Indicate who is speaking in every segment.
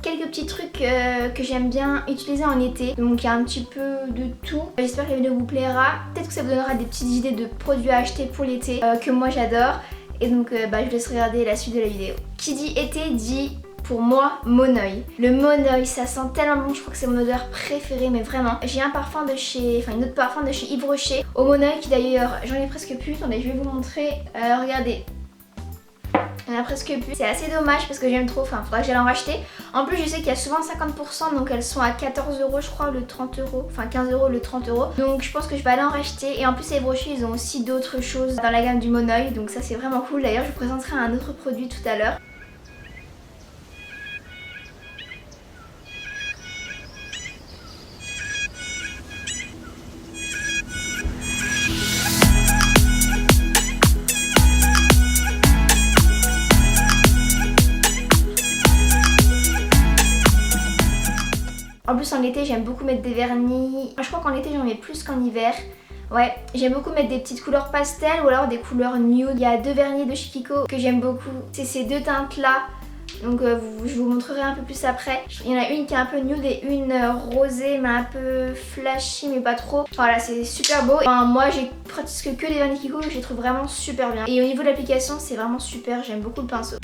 Speaker 1: quelques petits trucs que j'aime bien utiliser en été. Donc il y a un petit peu de tout. J'espère que la vidéo vous plaira. Peut-être que ça vous donnera des petites idées de produits à acheter pour l'été que moi j'adore. Et donc je vous laisse regarder la suite de la vidéo. Qui dit été dit pour moi Monoi. Le Monoi, ça sent tellement bon, je crois que c'est mon odeur préférée, mais vraiment. J'ai un parfum de chez, une autre parfum de chez Yves Rocher au Monoi qui d'ailleurs j'en ai presque plus. Attendez, je vais vous montrer. Regardez. Il y en a presque plus. C'est assez dommage parce que j'aime trop, faudra que j'aille en racheter. En plus je sais qu'il y a souvent 50%, donc elles sont à 14 € je crois, le 30 €, enfin 15 € le 30 €. Donc je pense que je vais aller en racheter. Et en plus les brochures ils ont aussi d'autres choses dans la gamme du Monoi, donc ça c'est vraiment cool. D'ailleurs je vous présenterai un autre produit tout à l'heure. En plus en été j'aime beaucoup mettre des vernis. Je crois qu'en été j'en mets plus qu'en hiver. Ouais, j'aime beaucoup mettre des petites couleurs pastel ou alors des couleurs nude. Il y a deux vernis de chez Kiko que j'aime beaucoup. C'est ces deux teintes là. Donc je vous montrerai un peu plus après. Il y en a une qui est un peu nude et une rosée mais un peu flashy mais pas trop. Voilà, c'est super beau. Enfin, moi j'ai presque que des vernis Kiko que je les trouve vraiment super bien. Et au niveau de l'application c'est vraiment super, j'aime beaucoup le pinceau.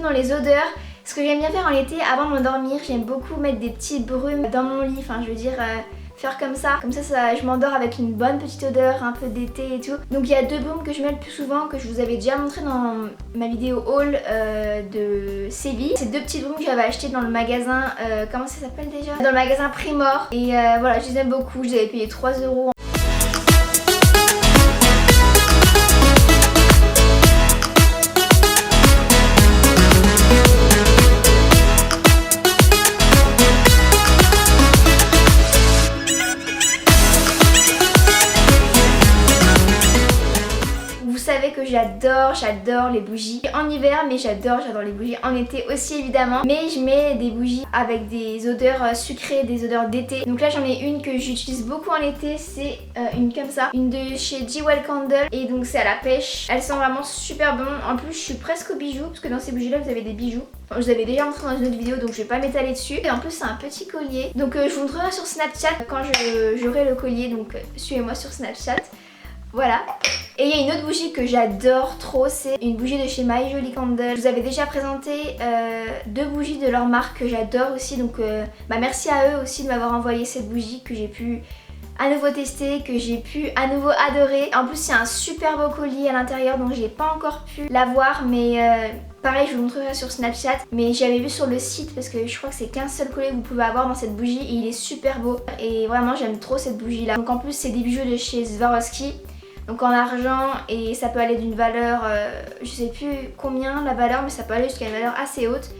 Speaker 1: Dans les odeurs, ce que j'aime bien faire en été avant de m'endormir, j'aime beaucoup mettre des petites brumes dans mon lit, enfin je veux dire faire comme ça je m'endors avec une bonne petite odeur un peu d'été et tout. Donc il y a deux brumes que je mets le plus souvent, que je vous avais déjà montré dans ma vidéo haul de Séville. Ces deux petites brumes que j'avais achetées dans le magasin, comment ça s'appelle déjà, dans le magasin Primor. Et voilà, je les aime beaucoup, je les avais payé 3 €. Que j'adore les bougies en hiver, mais j'adore les bougies en été aussi évidemment. Mais je mets des bougies avec des odeurs sucrées, des odeurs d'été. Donc là j'en ai une que j'utilise beaucoup en été, c'est une comme ça, une de chez Jewel Candle, et donc c'est à la pêche. Elle sent vraiment super bon. En plus je suis presque aux bijoux, parce que dans ces bougies là vous avez des bijoux. Enfin, je vous avais déjà montré dans une autre vidéo, donc je vais pas m'étaler dessus. Et en plus c'est un petit collier, donc je vous montrerai sur Snapchat quand j'aurai le collier, donc suivez-moi sur Snapchat. Voilà. Et il y a une autre bougie que j'adore trop, c'est une bougie de chez My Jolie Candle. Je vous avais déjà présenté deux bougies de leur marque que j'adore aussi, donc merci à eux aussi de m'avoir envoyé cette bougie que j'ai pu à nouveau tester, que j'ai pu à nouveau adorer. En plus c'est un super beau collier à l'intérieur, donc j'ai pas encore pu l'avoir, mais pareil je vous montrerai sur Snapchat. Mais j'avais vu sur le site parce que je crois que c'est qu'un seul collier que vous pouvez avoir dans cette bougie et il est super beau. Et vraiment j'aime trop cette bougie là. Donc en plus c'est des bijoux de chez Swarovski. Donc en argent, et ça peut aller d'une valeur, je sais plus combien la valeur, mais ça peut aller jusqu'à une valeur assez haute.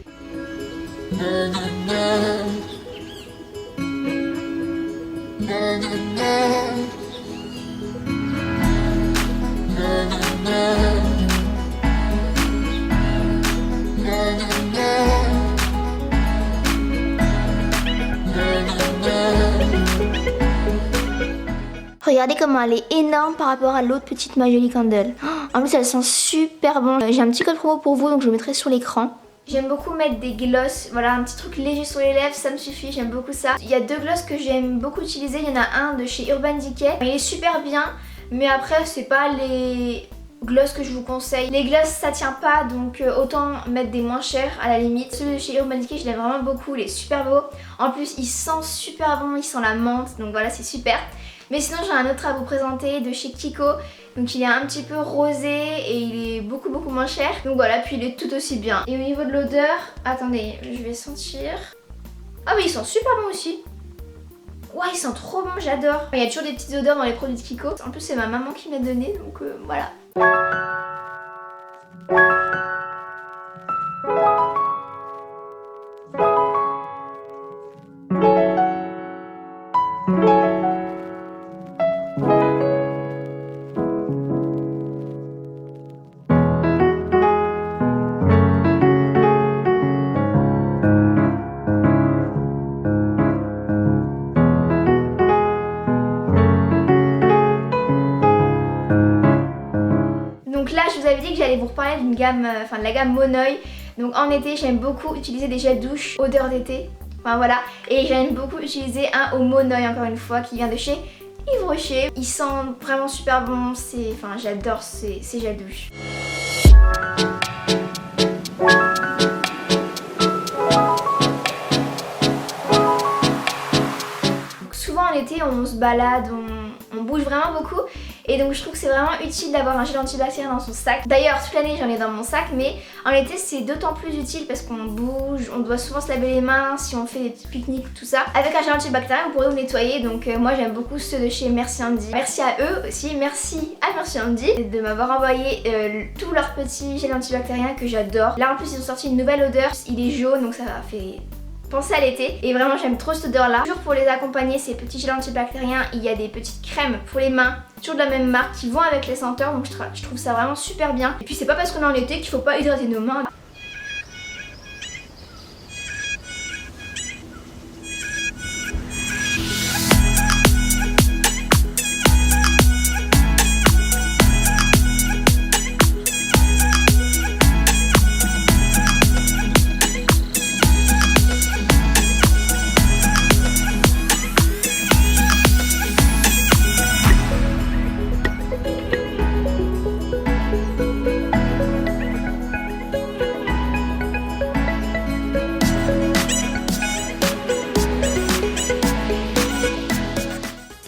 Speaker 1: Regardez comment elle est énorme par rapport à l'autre petite My Jolie Candle. En plus elle sent super bon. J'ai un petit code promo pour vous, donc je le mettrai sur l'écran. J'aime beaucoup mettre des gloss, voilà, un petit truc léger sur les lèvres, ça me suffit, j'aime beaucoup ça. Il y a deux gloss que j'aime beaucoup utiliser, il y en a un de chez Urban Decay. Il est super bien, mais après c'est pas les gloss que je vous conseille. Les gloss ça tient pas, donc autant mettre des moins chers à la limite. Celui de chez Urban Decay je l'aime vraiment beaucoup, il est super beau. En plus il sent super bon, il sent la menthe, donc voilà c'est super. Mais sinon j'ai un autre à vous présenter de chez Kiko. Donc il est un petit peu rosé et il est beaucoup moins cher. Donc voilà, puis il est tout aussi bien. Et au niveau de l'odeur, attendez, je vais sentir. Ah oui, il sent super bon aussi. Ouais, il sent trop bon, j'adore. Il y a toujours des petites odeurs dans les produits de Kiko. En plus c'est ma maman qui m'a donné, donc voilà. gamme, de la gamme Monoi. Donc en été j'aime beaucoup utiliser des gels douche odeur d'été. Enfin voilà, et j'aime beaucoup utiliser un au Monoi encore une fois qui vient de chez Yves Rocher. Il sent vraiment super bon, j'adore ces gels douche. Donc souvent en été on se balade, on bouge vraiment beaucoup. Et donc je trouve que c'est vraiment utile d'avoir un gel antibactérien dans son sac. D'ailleurs toute l'année j'en ai dans mon sac, mais en été c'est d'autant plus utile parce qu'on bouge, on doit souvent se laver les mains si on fait des petits pique-niques, tout ça. Avec un gel antibactérien on pourrait vous nettoyer, donc moi j'aime beaucoup ceux de chez Merci Handy. Merci à eux aussi, merci à Merci Handy de m'avoir envoyé tous leurs petits gels antibactériens que j'adore. Là en plus ils ont sorti une nouvelle odeur, il est jaune donc ça fait penser à l'été et vraiment j'aime trop cette odeur là. Toujours pour les accompagner ces petits gels antibactériens, il y a des petites crèmes pour les mains, toujours de la même marque qui vont avec les senteurs, donc je trouve ça vraiment super bien. Et puis c'est pas parce qu'on est en été qu'il faut pas hydrater nos mains.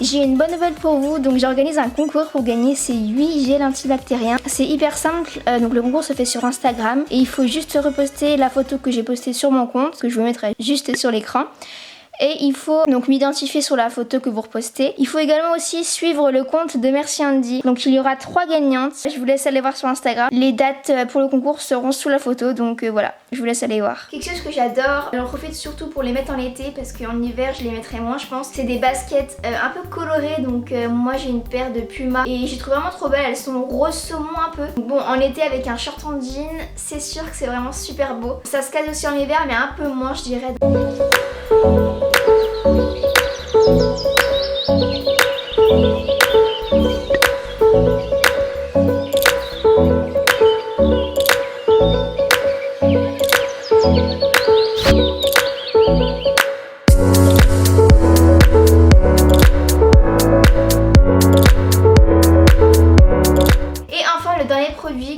Speaker 1: J'ai une bonne nouvelle pour vous, donc j'organise un concours pour gagner ces 8 gels antibactériens. C'est hyper simple, donc le concours se fait sur Instagram et il faut juste reposter la photo que j'ai postée sur mon compte, que je vous mettrai juste sur l'écran. Et il faut donc m'identifier sur la photo que vous repostez. Il faut également aussi suivre le compte de Merci Handy. Donc il y aura 3 gagnantes. Je vous laisse aller voir sur Instagram. Les dates pour le concours seront sous la photo, donc voilà, je vous laisse aller voir. Quelque chose que j'adore, j'en profite surtout pour les mettre en été parce qu'en hiver je les mettrai moins je pense. C'est des baskets un peu colorées, donc moi j'ai une paire de Puma et je les trouve vraiment trop belles. Elles sont rose saumon un peu. Donc bon, en été avec un short en jean, c'est sûr que c'est vraiment super beau. Ça se casse aussi en hiver mais un peu moins je dirais.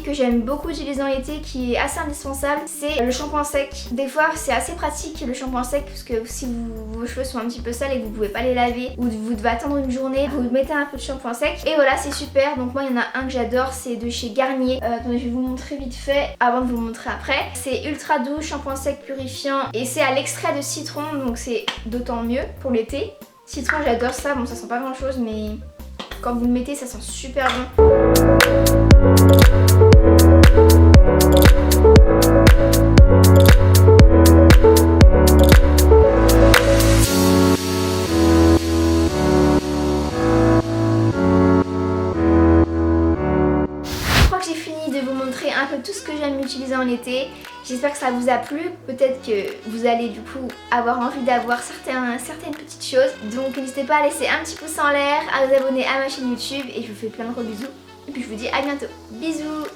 Speaker 1: Que j'aime beaucoup utiliser en été, qui est assez indispensable, c'est le shampoing sec. Des fois c'est assez pratique le shampoing sec parce que si vos cheveux sont un petit peu sales et que vous pouvez pas les laver ou vous devez attendre une journée, vous mettez un peu de shampoing sec et voilà, c'est super. Donc moi il y en a un que j'adore, c'est de chez Garnier. Attendez, je vais vous montrer vite fait avant de vous montrer après. C'est ultra doux, shampoing sec purifiant et c'est à l'extrait de citron, donc c'est d'autant mieux pour l'été. Citron, j'adore ça, bon ça sent pas grand chose mais quand vous le mettez ça sent super bon. Un peu tout ce que j'aime utiliser en été. J'espère que ça vous a plu. Peut-être que vous allez du coup avoir envie d'avoir certaines petites choses. Donc n'hésitez pas à laisser un petit pouce en l'air, à vous abonner à ma chaîne YouTube et je vous fais plein de gros bisous. Et puis je vous dis à bientôt. Bisous.